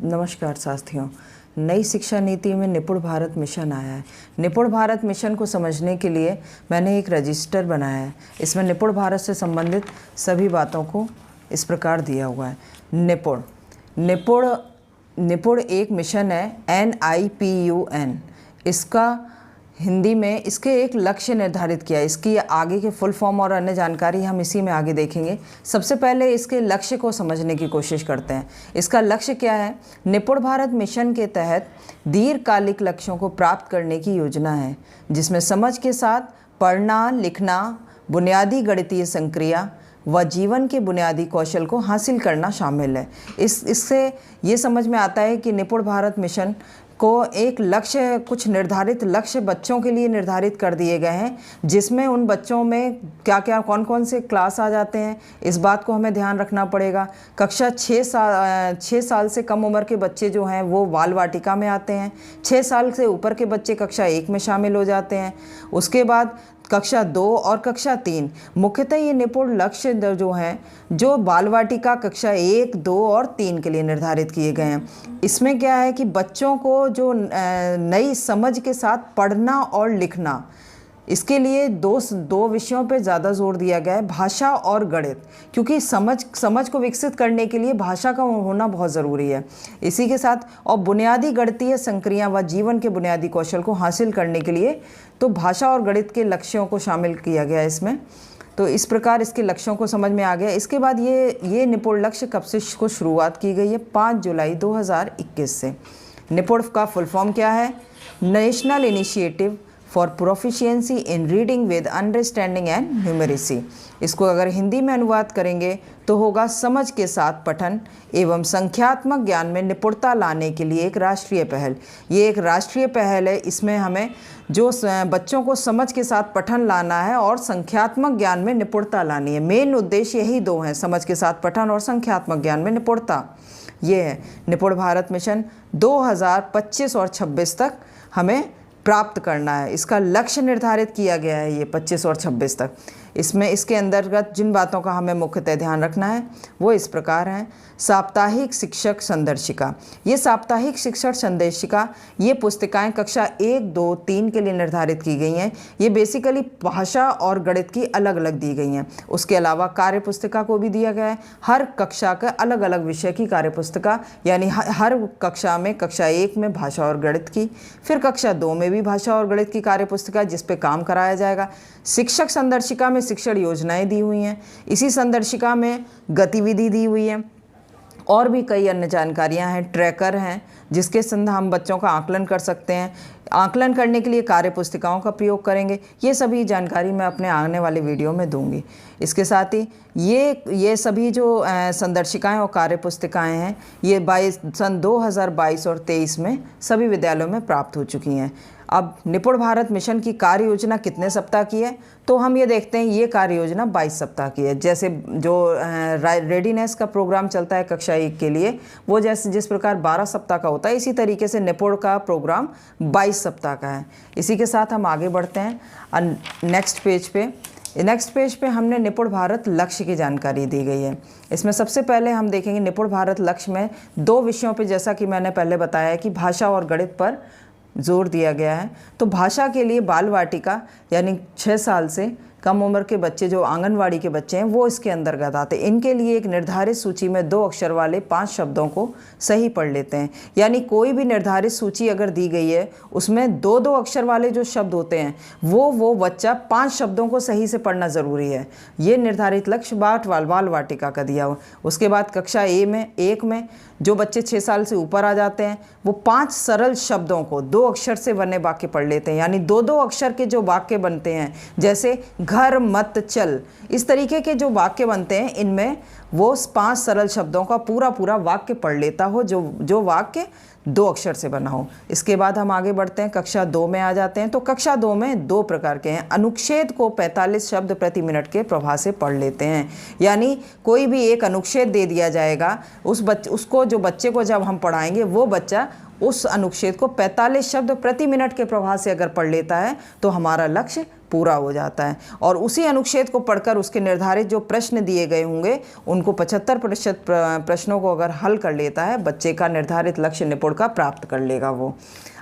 नमस्कार साथियों। नई शिक्षा नीति में निपुण भारत मिशन आया है। निपुण भारत मिशन को समझने के लिए मैंने एक रजिस्टर बनाया है। इसमें निपुण भारत से संबंधित सभी बातों को इस प्रकार दिया हुआ है। निपुण एक मिशन है, NIPUN। इसका हिंदी में इसके एक लक्ष्य निर्धारित किया है। इसकी आगे के फुल फॉर्म और अन्य जानकारी हम इसी में आगे देखेंगे। सबसे पहले इसके लक्ष्य को समझने की कोशिश करते हैं। इसका लक्ष्य क्या है? निपुण भारत मिशन के तहत दीर्घकालिक लक्ष्यों को प्राप्त करने की योजना है, जिसमें समझ के साथ पढ़ना, लिखना, बुनियादी गणितीय संक्रिया व जीवन के बुनियादी कौशल को हासिल करना शामिल है। इससे ये समझ में आता है कि निपुण भारत मिशन को एक लक्ष्य, कुछ निर्धारित लक्ष्य बच्चों के लिए निर्धारित कर दिए गए हैं, जिसमें उन बच्चों में क्या क्या कौन कौन से क्लास आ जाते हैं, इस बात को हमें ध्यान रखना पड़ेगा। कक्षा 6 साल से कम उम्र के बच्चे जो हैं वो बाल वाटिका में आते हैं। 6 साल से ऊपर के बच्चे कक्षा 1 में शामिल हो जाते हैं। उसके बाद कक्षा 2 और कक्षा 3, मुख्यतः ये निपुण लक्ष्य जो हैं जो बाल वाटिका कक्षा 1, 2 और 3 के लिए निर्धारित किए गए हैं। इसमें क्या है कि बच्चों को जो नई समझ के साथ पढ़ना और लिखना, इसके लिए दो विषयों पे ज़्यादा जोर दिया गया है, भाषा और गणित, क्योंकि समझ को विकसित करने के लिए भाषा का होना बहुत ज़रूरी है। इसी के साथ और बुनियादी गणितीय संक्रिया व जीवन के बुनियादी कौशल को हासिल करने के लिए तो भाषा और गणित के लक्ष्यों को शामिल किया गया है इसमें। तो इस प्रकार इसके लक्ष्यों को समझ में आ गया। इसके बाद ये निपुण लक्ष्य कब से को शुरुआत की गई है? 5 जुलाई 2021 से। निपुण का फुल फॉर्म क्या है? National initiative for proficiency in reading with understanding and numeracy. इसको अगर हिंदी में अनुवाद करेंगे तो होगा समझ के साथ पठन एवं संख्यात्मक ज्ञान में निपुणता लाने के लिए एक राष्ट्रीय पहल। ये एक राष्ट्रीय पहल है। इसमें हमें जो बच्चों को समझ के साथ पठन लाना है और संख्यात्मक ज्ञान में निपुणता लानी है। मेन उद्देश्य यही दो हैं, समझ के साथ पठन और संख्यात्मक ज्ञान में निपुणता। ये है निपुण भारत मिशन 2025 और 26 तक हमें प्राप्त करना है। इसका लक्ष्य निर्धारित किया गया है ये 25 और 26 तक। इसमें इसके अंतर्गत जिन बातों का हमें मुख्यतः ध्यान रखना है वो इस प्रकार हैं। साप्ताहिक शिक्षक संदर्शिका। ये साप्ताहिक शिक्षक संदर्शिका, ये पुस्तिकाएं कक्षा 1, 2, 3 के लिए निर्धारित की गई हैं। ये बेसिकली भाषा और गणित की अलग अलग दी गई हैं। उसके अलावा कार्य पुस्तिका को भी दिया गया है। हर कक्षा का अलग अलग विषय की कार्य पुस्तिका, यानी हर कक्षा में कक्षा 1 में भाषा और गणित की, फिर कक्षा 2 में भी भाषा और गणित की कार्य पुस्तिका जिस पे काम कराया जाएगा। शिक्षक संदर्शिका में शिक्षण योजनाएं दी हुई हैं। इसी संदर्शिका में गतिविधि दी हुई है और भी कई अन्य जानकारियां हैं। ट्रैकर हैं जिसके संग हम बच्चों का आकलन कर सकते हैं। आकलन करने के लिए कार्य पुस्तिकाओं का प्रयोग करेंगे। ये सभी जानकारी मैं अपने आने वाले वीडियो में दूंगी। इसके साथ ही ये सभी जो संदर्शिकाएं और कार्य पुस्तिकाएं हैं ये सन 2022 और 23 में सभी विद्यालयों में प्राप्त हो चुकी हैं। अब निपुण भारत मिशन की कार्य योजना कितने सप्ताह की है? तो हम ये देखते हैं ये कार्य योजना 22 सप्ताह की है। जैसे जो रेडीनेस का प्रोग्राम चलता है कक्षा 1 के लिए, वो जिस प्रकार 12 सप्ताह का होता है, इसी तरीके से निपुण का प्रोग्राम 22 सप्ताह का है। इसी के साथ हम आगे बढ़ते हैं नेक्स्ट पेज पे हमने निपुण भारत लक्ष्य की जानकारी दी गई है। इसमें सबसे पहले हम देखेंगे निपुण भारत लक्ष्य में 2 विषयों पे, जैसा कि मैंने पहले बताया कि भाषा और गणित पर जोर दिया गया है। तो भाषा के लिए बाल वाटिका यानी 6 साल से कम उम्र के बच्चे जो आंगनवाड़ी के बच्चे हैं वो इसके अंतर्गत आते हैं। इनके लिए एक निर्धारित सूची में 2 अक्षर वाले 5 शब्दों को सही पढ़ लेते हैं। यानी कोई भी निर्धारित सूची अगर दी गई है उसमें 2-2 अक्षर वाले जो शब्द होते हैं वो बच्चा 5 शब्दों को सही से पढ़ना ज़रूरी है। ये निर्धारित लक्ष्य बाल वाटिका का दिया हुआ। उसके बाद कक्षा 1 में जो बच्चे 6 साल से ऊपर आ जाते हैं वो 5 सरल शब्दों को 2 अक्षर से बने वाक्य पढ़ लेते हैं। यानी 2-2 अक्षर के जो वाक्य बनते हैं, जैसे घर, मत, चल, इस तरीके के जो वाक्य बनते हैं, इनमें वो 5 सरल शब्दों का पूरा वाक्य पढ़ लेता हो जो वाक्य 2 अक्षर से बना हो। इसके बाद हम आगे बढ़ते हैं, कक्षा 2 में आ जाते हैं। तो कक्षा 2 में 2 प्रकार के हैं। अनुच्छेद को 45 शब्द प्रति मिनट के प्रवाह से पढ़ लेते हैं। यानी कोई भी एक अनुच्छेद दे दिया जाएगा, उसको जो बच्चे को जब हम पढ़ाएंगे वो बच्चा उस अनुच्छेद को 45 शब्द प्रति मिनट के प्रवाह से अगर पढ़ लेता है तो हमारा लक्ष्य पूरा हो जाता है। और उसी अनुच्छेद को पढ़कर उसके निर्धारित जो प्रश्न दिए गए होंगे उनको 75% प्रश्नों को अगर हल कर लेता है, बच्चे का निर्धारित लक्ष्य निपुण का प्राप्त कर लेगा वो।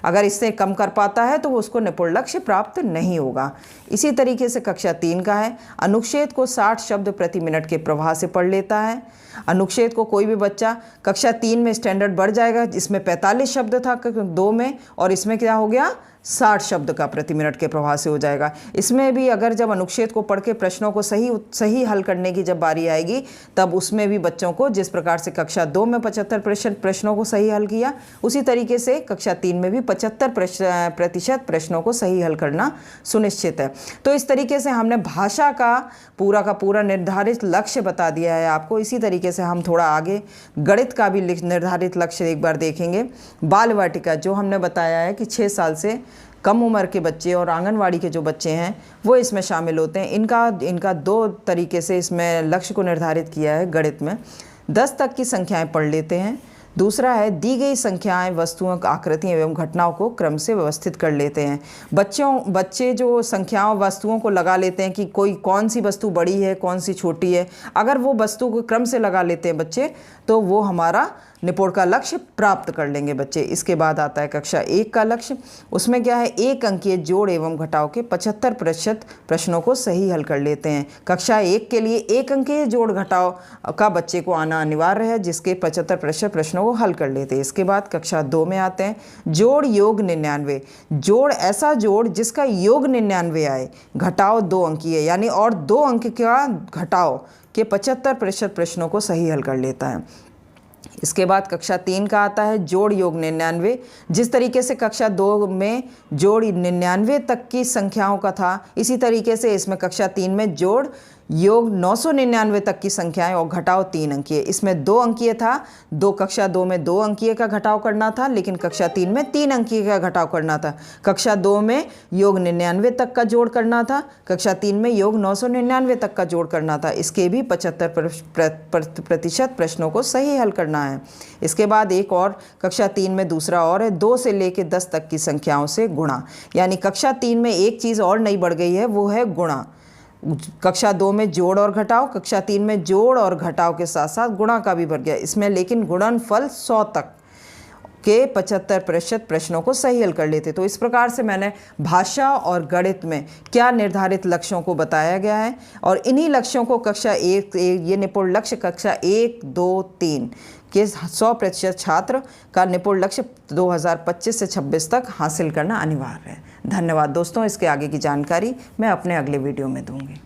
अगर इससे कम कर पाता है तो वो उसको निपुण लक्ष्य प्राप्त नहीं होगा। इसी तरीके से कक्षा 3 का है, अनुच्छेद को 60 शब्द प्रति मिनट के प्रवाह से पढ़ लेता है। अनुच्छेद को कोई भी बच्चा कक्षा 3 में स्टैंडर्ड बढ़ जाएगा, जिसमें 45 शब्द था 2 में, और इसमें क्या हो गया 60 शब्द का प्रति मिनट के प्रवाह से हो जाएगा। इसमें भी अगर जब अनुच्छेद को पढ़ के प्रश्नों को सही हल करने की जब बारी आएगी, तब उसमें भी बच्चों को जिस प्रकार से कक्षा 2 में 75% प्रश्नों को सही हल किया, उसी तरीके से कक्षा 3 में भी 75% प्रश्नों को सही हल करना सुनिश्चित है। तो इस तरीके से हमने भाषा का पूरा निर्धारित लक्ष्य बता दिया है आपको। इसी तरीके से हम थोड़ा आगे गणित का भी निर्धारित लक्ष्य एक बार देखेंगे। बाल वाटिका जो हमने बताया है कि 6 साल से कम उम्र के बच्चे और आंगनवाड़ी के जो बच्चे हैं वो इसमें शामिल होते हैं। इनका 2 तरीके से इसमें लक्ष्य को निर्धारित किया है। गणित में 10 तक की संख्याएं पढ़ लेते हैं। दूसरा है दी गई संख्याएं, वस्तुओं, आकृतियां एवं घटनाओं को क्रम से व्यवस्थित कर लेते हैं। बच्चे जो संख्याओं, वस्तुओं को लगा लेते हैं कि कौन सी वस्तु बड़ी है, कौन सी छोटी है। अगर वो वस्तु को क्रम से लगा लेते हैं बच्चे, तो वो हमारा निपुण का लक्ष्य प्राप्त कर लेंगे बच्चे। इसके बाद आता है कक्षा 1 का लक्ष्य। उसमें क्या है, 1 अंकीय जोड़ एवं घटाव के 75% प्रश्नों को सही हल कर लेते हैं। कक्षा 1 के लिए 1 अंकीय जोड़ घटाव का बच्चे को आना अनिवार्य है, जिसके 75% प्रश्नों को हल कर लेते हैं। इसके बाद कक्षा 2 में आते हैं जोड़ योग 99। जोड़ ऐसा जोड़ जिसका योग 99 आए, घटाव 2 अंकीय यानी और 2 अंक का घटाव के 75% प्रश्नों को सही हल कर लेता है। इसके बाद कक्षा 3 का आता है जोड़ योग 99। जिस तरीके से कक्षा 2 में जोड़ 99 तक की संख्याओं का था, इसी तरीके से इसमें कक्षा 3 में जोड़ योग 999 तक की संख्याएं और घटाव 3 अंकीय। इसमें 2 अंकीय था, कक्षा 2 में 2 अंकीय का घटाव करना था, लेकिन कक्षा 3 में 3 अंकीय का घटाव करना था। कक्षा 2 में योग 99 तक का जोड़ करना था, कक्षा 3 में योग 999 तक का जोड़ करना था। इसके भी 75% प्रश्नों को सही हल करना है। इसके बाद एक और कक्षा 3 में दूसरा और है 2 से लेकर 10 तक की संख्याओं से गुणा। यानी कक्षा 3 में एक चीज़ और नई बढ़ गई है, वो है गुणा। कक्षा 2 में जोड़ और घटाव, कक्षा 3 में जोड़ और घटाव के साथ साथ गुणा का भी बढ़ गया इसमें, लेकिन गुणनफल 100 तक के 75% प्रश्नों को सही हल कर लेते। तो इस प्रकार से मैंने भाषा और गणित में क्या निर्धारित लक्ष्यों को बताया गया है, और इन्हीं लक्ष्यों को कक्षा 1 ये निपुण लक्ष्य कक्षा 1, 2, 3 के 100% छात्र का निपुण लक्ष्य 2025 से 26 तक हासिल करना अनिवार्य है। धन्यवाद दोस्तों। इसके आगे की जानकारी मैं अपने अगले वीडियो में दूंगी।